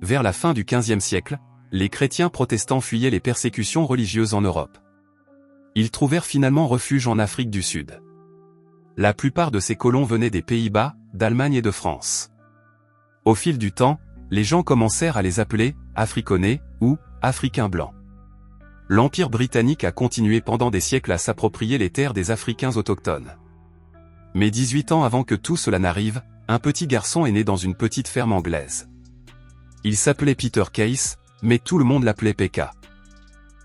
Vers la fin du XVe siècle, les chrétiens protestants fuyaient les persécutions religieuses en Europe. Ils trouvèrent finalement refuge en Afrique du Sud. La plupart de ces colons venaient des Pays-Bas, d'Allemagne et de France. Au fil du temps, les gens commencèrent à les appeler « Africanés » ou « Africains blancs ». L'Empire britannique a continué pendant des siècles à s'approprier les terres des Africains autochtones. Mais 18 ans avant que tout cela n'arrive, un petit garçon est né dans une petite ferme anglaise. Il s'appelait Peter Case, mais tout le monde l'appelait Peka.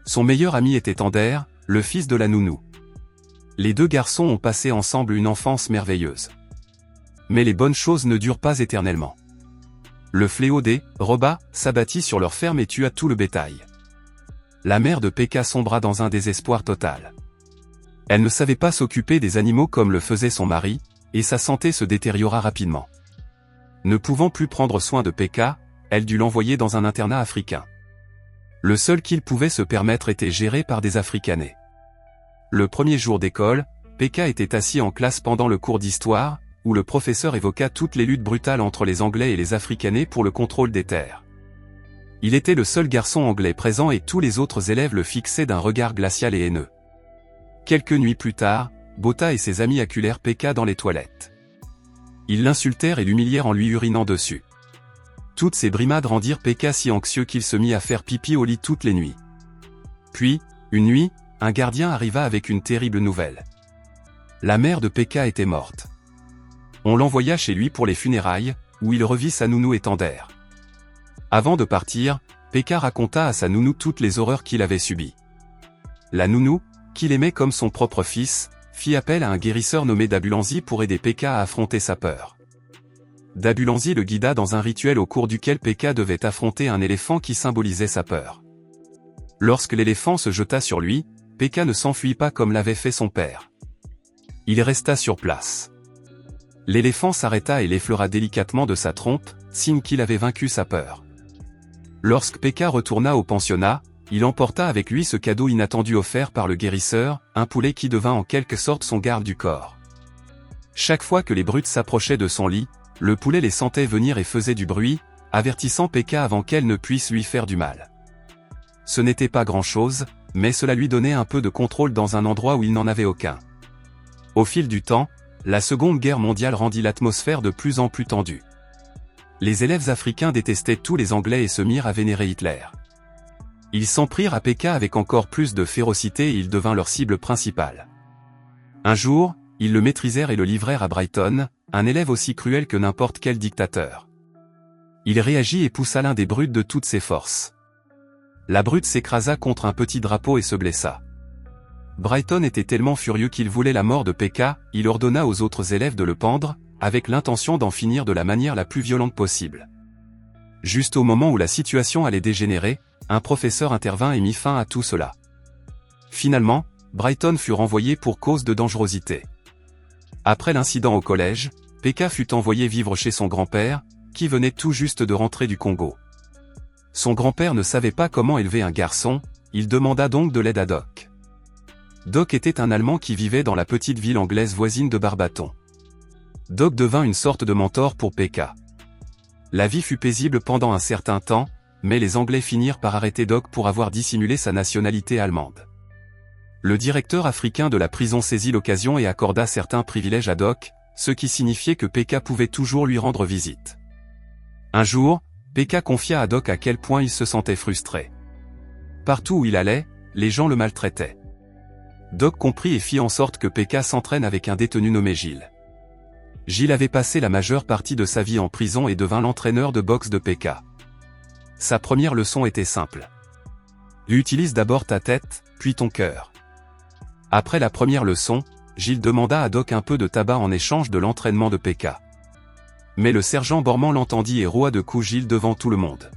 Son meilleur ami était Tander, le fils de la nounou. Les deux garçons ont passé ensemble une enfance merveilleuse. Mais les bonnes choses ne durent pas éternellement. Le fléau des Roba s'abattit sur leur ferme et tua tout le bétail. La mère de Peka sombra dans un désespoir total. Elle ne savait pas s'occuper des animaux comme le faisait son mari, et sa santé se détériora rapidement. Ne pouvant plus prendre soin de Peka, elle dut l'envoyer dans un internat africain. Le seul qu'il pouvait se permettre était géré par des Africanés. Le premier jour d'école, Peka était assis en classe pendant le cours d'histoire, où le professeur évoqua toutes les luttes brutales entre les Anglais et les Africanais pour le contrôle des terres. Il était le seul garçon anglais présent et tous les autres élèves le fixaient d'un regard glacial et haineux. Quelques nuits plus tard, Botha et ses amis acculèrent Peka dans les toilettes. Ils l'insultèrent et l'humilièrent en lui urinant dessus. Toutes ces brimades rendirent Peka si anxieux qu'il se mit à faire pipi au lit toutes les nuits. Puis, une nuit, un gardien arriva avec une terrible nouvelle. La mère de Peka était morte. On l'envoya chez lui pour les funérailles, où il revit sa nounou et Tander. Avant de partir, Peka raconta à sa nounou toutes les horreurs qu'il avait subies. La nounou, qu'il aimait comme son propre fils, fit appel à un guérisseur nommé Dabulanzi pour aider Peka à affronter sa peur. Dabulanzi le guida dans un rituel au cours duquel Peka devait affronter un éléphant qui symbolisait sa peur. Lorsque l'éléphant se jeta sur lui, Peka ne s'enfuit pas comme l'avait fait son père. Il resta sur place. L'éléphant s'arrêta et l'effleura délicatement de sa trompe, signe qu'il avait vaincu sa peur. Lorsque Peka retourna au pensionnat, il emporta avec lui ce cadeau inattendu offert par le guérisseur, un poulet qui devint en quelque sorte son garde du corps. Chaque fois que les brutes s'approchaient de son lit, le poulet les sentait venir et faisait du bruit, avertissant Peka avant qu'elle ne puisse lui faire du mal. Ce n'était pas grand-chose, mais cela lui donnait un peu de contrôle dans un endroit où il n'en avait aucun. Au fil du temps, la Seconde Guerre mondiale rendit l'atmosphère de plus en plus tendue. Les élèves africains détestaient tous les Anglais et se mirent à vénérer Hitler. Ils s'en prirent à Peka avec encore plus de férocité et il devint leur cible principale. Un jour, ils le maîtrisèrent et le livrèrent à Brighton, un élève aussi cruel que n'importe quel dictateur. Il réagit et poussa l'un des brutes de toutes ses forces. La brute s'écrasa contre un petit drapeau et se blessa. Brighton était tellement furieux qu'il voulait la mort de Peka, il ordonna aux autres élèves de le pendre, avec l'intention d'en finir de la manière la plus violente possible. Juste au moment où la situation allait dégénérer, un professeur intervint et mit fin à tout cela. Finalement, Brighton fut renvoyé pour cause de dangerosité. Après l'incident au collège, Peka fut envoyé vivre chez son grand-père, qui venait tout juste de rentrer du Congo. Son grand-père ne savait pas comment élever un garçon, il demanda donc de l'aide à Doc. Doc était un Allemand qui vivait dans la petite ville anglaise voisine de Barbaton. Doc devint une sorte de mentor pour Peka. La vie fut paisible pendant un certain temps, mais les Anglais finirent par arrêter Doc pour avoir dissimulé sa nationalité allemande. Le directeur africain de la prison saisit l'occasion et accorda certains privilèges à Doc, ce qui signifiait que Peka pouvait toujours lui rendre visite. Un jour, Peka confia à Doc à quel point il se sentait frustré. Partout où il allait, les gens le maltraitaient. Doc comprit et fit en sorte que Peka s'entraîne avec un détenu nommé Gilles. Gilles avait passé la majeure partie de sa vie en prison et devint l'entraîneur de boxe de Peka. Sa première leçon était simple. Utilise d'abord ta tête, puis ton cœur. Après la première leçon, Gilles demanda à Doc un peu de tabac en échange de l'entraînement de Peka. Mais le sergent Bormand l'entendit et roua de coups Gilles devant tout le monde.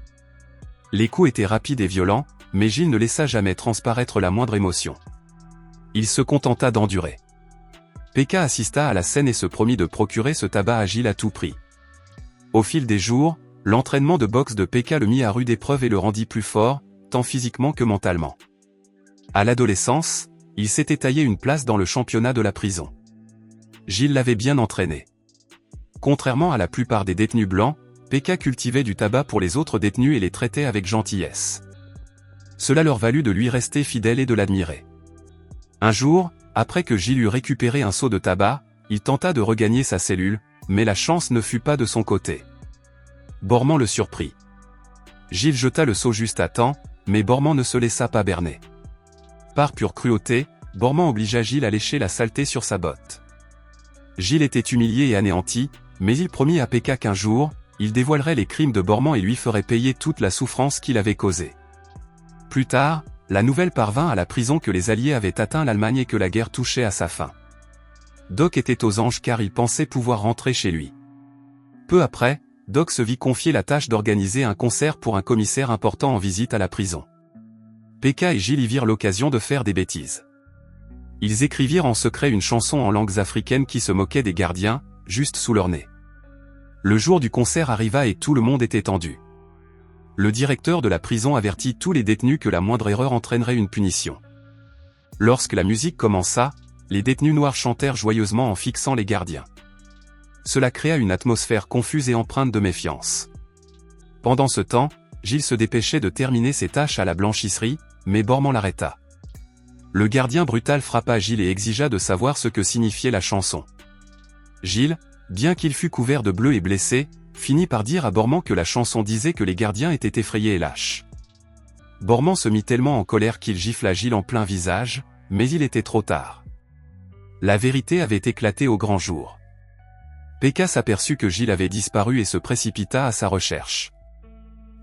Les coups étaient rapides et violents, mais Gilles ne laissa jamais transparaître la moindre émotion. Il se contenta d'endurer. Peka assista à la scène et se promit de procurer ce tabac à Gilles à tout prix. Au fil des jours, l'entraînement de boxe de Peka le mit à rude épreuve et le rendit plus fort, tant physiquement que mentalement. À l'adolescence, il s'était taillé une place dans le championnat de la prison. Gilles l'avait bien entraîné. Contrairement à la plupart des détenus blancs, Pekka cultivait du tabac pour les autres détenus et les traitait avec gentillesse. Cela leur valut de lui rester fidèle et de l'admirer. Un jour, après que Gilles eut récupéré un seau de tabac, il tenta de regagner sa cellule, mais la chance ne fut pas de son côté. Bormand le surprit. Gilles jeta le seau juste à temps, mais Bormand ne se laissa pas berner. Par pure cruauté, Bormand obligea Gilles à lécher la saleté sur sa botte. Gilles était humilié et anéanti, mais il promit à Pekka qu'un jour, il dévoilerait les crimes de Bormand et lui ferait payer toute la souffrance qu'il avait causée. Plus tard, la nouvelle parvint à la prison que les Alliés avaient atteint l'Allemagne et que la guerre touchait à sa fin. Doc était aux anges car il pensait pouvoir rentrer chez lui. Peu après, Doc se vit confier la tâche d'organiser un concert pour un commissaire important en visite à la prison. Pekka et Gilles y virent l'occasion de faire des bêtises. Ils écrivirent en secret une chanson en langues africaines qui se moquait des gardiens, juste sous leur nez. Le jour du concert arriva et tout le monde était tendu. Le directeur de la prison avertit tous les détenus que la moindre erreur entraînerait une punition. Lorsque la musique commença, les détenus noirs chantèrent joyeusement en fixant les gardiens. Cela créa une atmosphère confuse et empreinte de méfiance. Pendant ce temps, Gilles se dépêchait de terminer ses tâches à la blanchisserie, mais Bormand l'arrêta. Le gardien brutal frappa Gilles et exigea de savoir ce que signifiait la chanson. Gilles, bien qu'il fût couvert de bleu et blessé, finit par dire à Bormand que la chanson disait que les gardiens étaient effrayés et lâches. Bormand se mit tellement en colère qu'il gifla Gilles en plein visage, mais il était trop tard. La vérité avait éclaté au grand jour. Pekka s'aperçut que Gilles avait disparu et se précipita à sa recherche.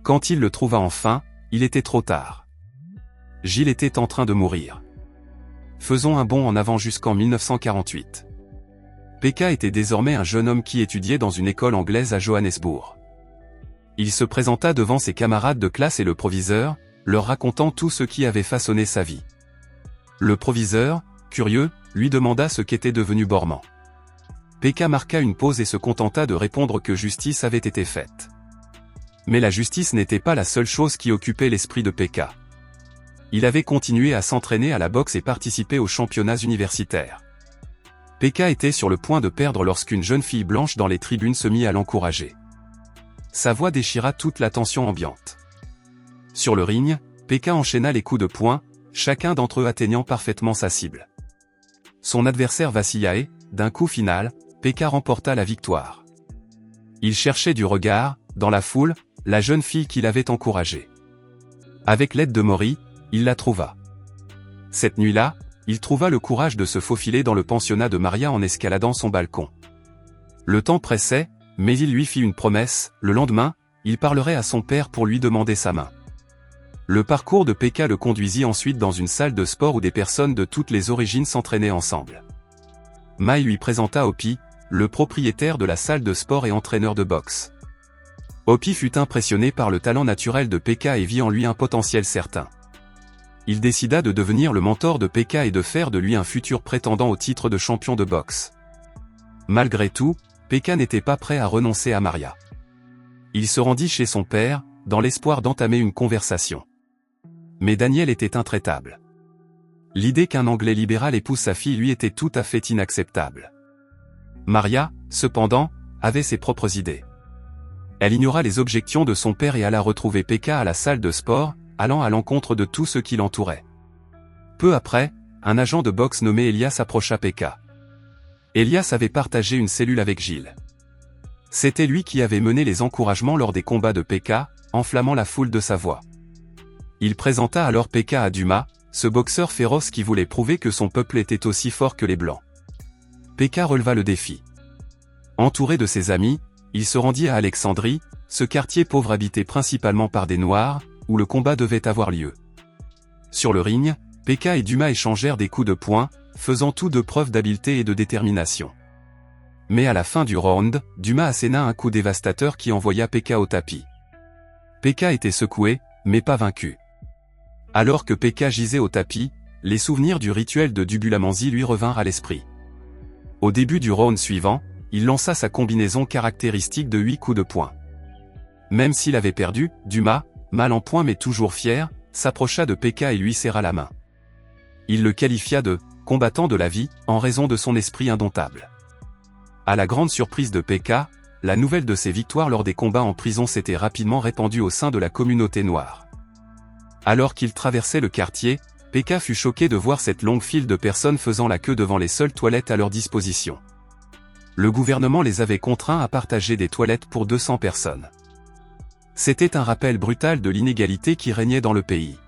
Quand il le trouva enfin, il était trop tard. Gilles était en train de mourir. Faisons un bond en avant jusqu'en 1948. Pekka était désormais un jeune homme qui étudiait dans une école anglaise à Johannesburg. Il se présenta devant ses camarades de classe et le proviseur, leur racontant tout ce qui avait façonné sa vie. Le proviseur, curieux, lui demanda ce qu'était devenu Bormand. Pekka marqua une pause et se contenta de répondre que justice avait été faite. Mais la justice n'était pas la seule chose qui occupait l'esprit de Pekka. Il avait continué à s'entraîner à la boxe et participer aux championnats universitaires. Pekka était sur le point de perdre lorsqu'une jeune fille blanche dans les tribunes se mit à l'encourager. Sa voix déchira toute la tension ambiante. Sur le ring, Pekka enchaîna les coups de poing, chacun d'entre eux atteignant parfaitement sa cible. Son adversaire vacilla et, d'un coup final, Pekka remporta la victoire. Il cherchait du regard, dans la foule, la jeune fille qu'il avait encouragée. Avec l'aide de Maury, il la trouva. Cette nuit-là, il trouva le courage de se faufiler dans le pensionnat de Maria en escaladant son balcon. Le temps pressait, mais il lui fit une promesse, le lendemain, il parlerait à son père pour lui demander sa main. Le parcours de Pekka le conduisit ensuite dans une salle de sport où des personnes de toutes les origines s'entraînaient ensemble. Mai lui présenta Hopi, le propriétaire de la salle de sport et entraîneur de boxe. Hopi fut impressionné par le talent naturel de Pekka et vit en lui un potentiel certain. Il décida de devenir le mentor de Pekka et de faire de lui un futur prétendant au titre de champion de boxe. Malgré tout, Pekka n'était pas prêt à renoncer à Maria. Il se rendit chez son père, dans l'espoir d'entamer une conversation. Mais Daniel était intraitable. L'idée qu'un Anglais libéral épouse sa fille lui était tout à fait inacceptable. Maria, cependant, avait ses propres idées. Elle ignora les objections de son père et alla retrouver Pekka à la salle de sport, allant à l'encontre de tout ce qui l'entourait. Peu après, un agent de boxe nommé Elias approcha Pekka. Elias avait partagé une cellule avec Gilles. C'était lui qui avait mené les encouragements lors des combats de Pekka, enflammant la foule de sa voix. Il présenta alors Pekka à Dumas, ce boxeur féroce qui voulait prouver que son peuple était aussi fort que les Blancs. Pekka releva le défi. Entouré de ses amis, il se rendit à Alexandrie, ce quartier pauvre habité principalement par des Noirs, où le combat devait avoir lieu. Sur le ring, Pekka et Dumas échangèrent des coups de poing, faisant tous deux preuve d'habileté et de détermination. Mais à la fin du round, Dumas asséna un coup dévastateur qui envoya Pekka au tapis. Pekka était secoué, mais pas vaincu. Alors que Pekka gisait au tapis, les souvenirs du rituel de Dubulamanzi lui revinrent à l'esprit. Au début du round suivant, il lança sa combinaison caractéristique de 8 coups de poing. Même s'il avait perdu, Dumas, mal en point mais toujours fier, s'approcha de Pekka et lui serra la main. Il le qualifia de « combattant de la vie » en raison de son esprit indomptable. À la grande surprise de Pekka, la nouvelle de ses victoires lors des combats en prison s'était rapidement répandue au sein de la communauté noire. Alors qu'il traversait le quartier, Pekka fut choqué de voir cette longue file de personnes faisant la queue devant les seules toilettes à leur disposition. Le gouvernement les avait contraints à partager des toilettes pour 200 personnes. C'était un rappel brutal de l'inégalité qui régnait dans le pays.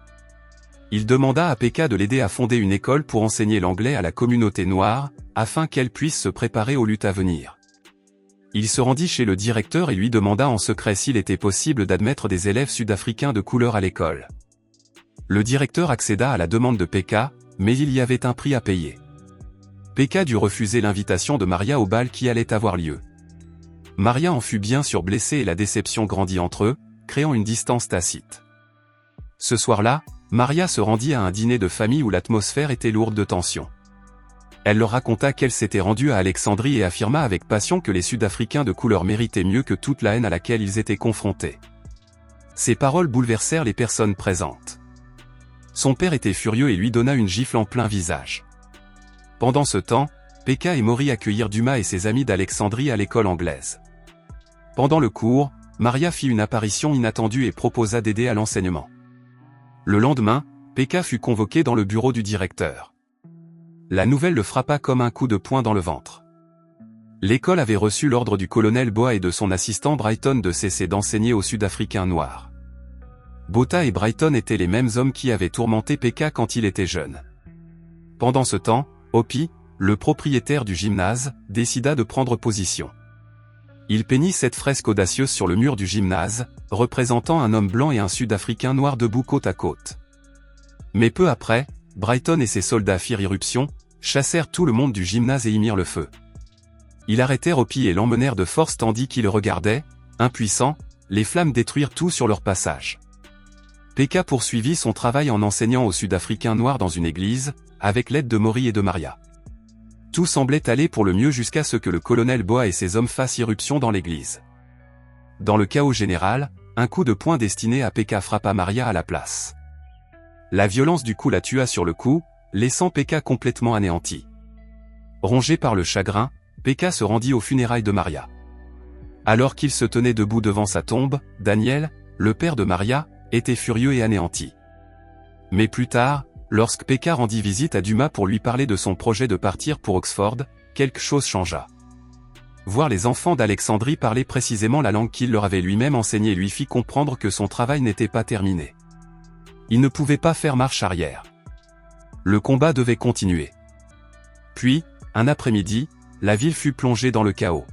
Il demanda à Pekka de l'aider à fonder une école pour enseigner l'anglais à la communauté noire, afin qu'elle puisse se préparer aux luttes à venir. Il se rendit chez le directeur et lui demanda en secret s'il était possible d'admettre des élèves sud-africains de couleur à l'école. Le directeur accéda à la demande de Pekka, mais il y avait un prix à payer. Pekka dut refuser l'invitation de Maria au bal qui allait avoir lieu. Maria en fut bien sûr blessée et la déception grandit entre eux, créant une distance tacite. Ce soir-là, Maria se rendit à un dîner de famille où l'atmosphère était lourde de tension. Elle leur raconta qu'elle s'était rendue à Alexandrie et affirma avec passion que les Sud-Africains de couleur méritaient mieux que toute la haine à laquelle ils étaient confrontés. Ces paroles bouleversèrent les personnes présentes. Son père était furieux et lui donna une gifle en plein visage. Pendant ce temps, Pekka et Maury accueillirent Dumas et ses amis d'Alexandrie à l'école anglaise. Pendant le cours, Maria fit une apparition inattendue et proposa d'aider à l'enseignement. Le lendemain, Pekka fut convoqué dans le bureau du directeur. La nouvelle le frappa comme un coup de poing dans le ventre. L'école avait reçu l'ordre du colonel Boa et de son assistant Brighton de cesser d'enseigner aux Sud-Africains noirs. Botha et Brighton étaient les mêmes hommes qui avaient tourmenté Pekka quand il était jeune. Pendant ce temps, Hopi, le propriétaire du gymnase, décida de prendre position. Il peignit cette fresque audacieuse sur le mur du gymnase, représentant un homme blanc et un Sud-Africain noir debout côte à côte. Mais peu après, Brighton et ses soldats firent irruption, chassèrent tout le monde du gymnase et y mirent le feu. Ils arrêtèrent Hopi et l'emmenèrent de force tandis qu'ils regardaient, impuissants, les flammes détruire tout sur leur passage. Pekka poursuivit son travail en enseignant aux Sud-Africains noirs dans une église, avec l'aide de Maury et de Maria. Tout semblait aller pour le mieux jusqu'à ce que le colonel Boa et ses hommes fassent irruption dans l'église. Dans le chaos général, un coup de poing destiné à Pekka frappa Maria à la place. La violence du coup la tua sur le coup, laissant Pekka complètement anéanti. Rongé par le chagrin, Pekka se rendit aux funérailles de Maria. Alors qu'il se tenait debout devant sa tombe, Daniel, le père de Maria, était furieux et anéanti. Mais plus tard, lorsque Pekka rendit visite à Dumas pour lui parler de son projet de partir pour Oxford, quelque chose changea. Voir les enfants d'Alexandrie parler précisément la langue qu'il leur avait lui-même enseignée lui fit comprendre que son travail n'était pas terminé. Il ne pouvait pas faire marche arrière. Le combat devait continuer. Puis, un après-midi, la ville fut plongée dans le chaos.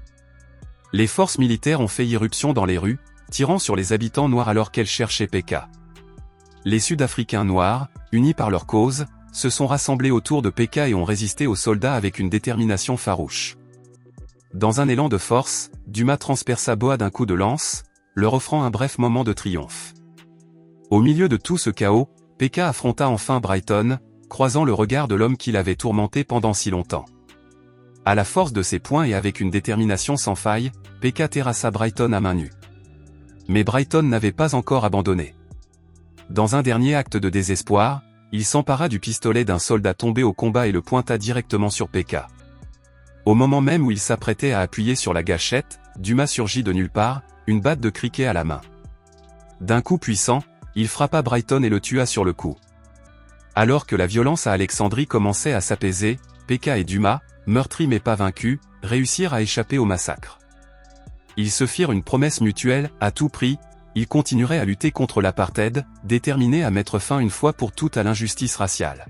Les forces militaires ont fait irruption dans les rues, tirant sur les habitants noirs alors qu'elles cherchaient Pekka. Les Sud-Africains noirs, unis par leur cause, se sont rassemblés autour de Pekka et ont résisté aux soldats avec une détermination farouche. Dans un élan de force, Dumas transperça Boa d'un coup de lance, leur offrant un bref moment de triomphe. Au milieu de tout ce chaos, Pekka affronta enfin Brighton, croisant le regard de l'homme qui l'avait tourmenté pendant si longtemps. À la force de ses poings et avec une détermination sans faille, Pekka terrassa Brighton à main nue. Mais Brighton n'avait pas encore abandonné. Dans un dernier acte de désespoir, il s'empara du pistolet d'un soldat tombé au combat et le pointa directement sur Pekka. Au moment même où il s'apprêtait à appuyer sur la gâchette, Dumas surgit de nulle part, une batte de cricket à la main. D'un coup puissant, il frappa Brighton et le tua sur le coup. Alors que la violence à Alexandrie commençait à s'apaiser, Pekka et Dumas, meurtris mais pas vaincus, réussirent à échapper au massacre. Ils se firent une promesse mutuelle, à tout prix, ils continueraient à lutter contre l'apartheid, déterminés à mettre fin une fois pour toutes à l'injustice raciale.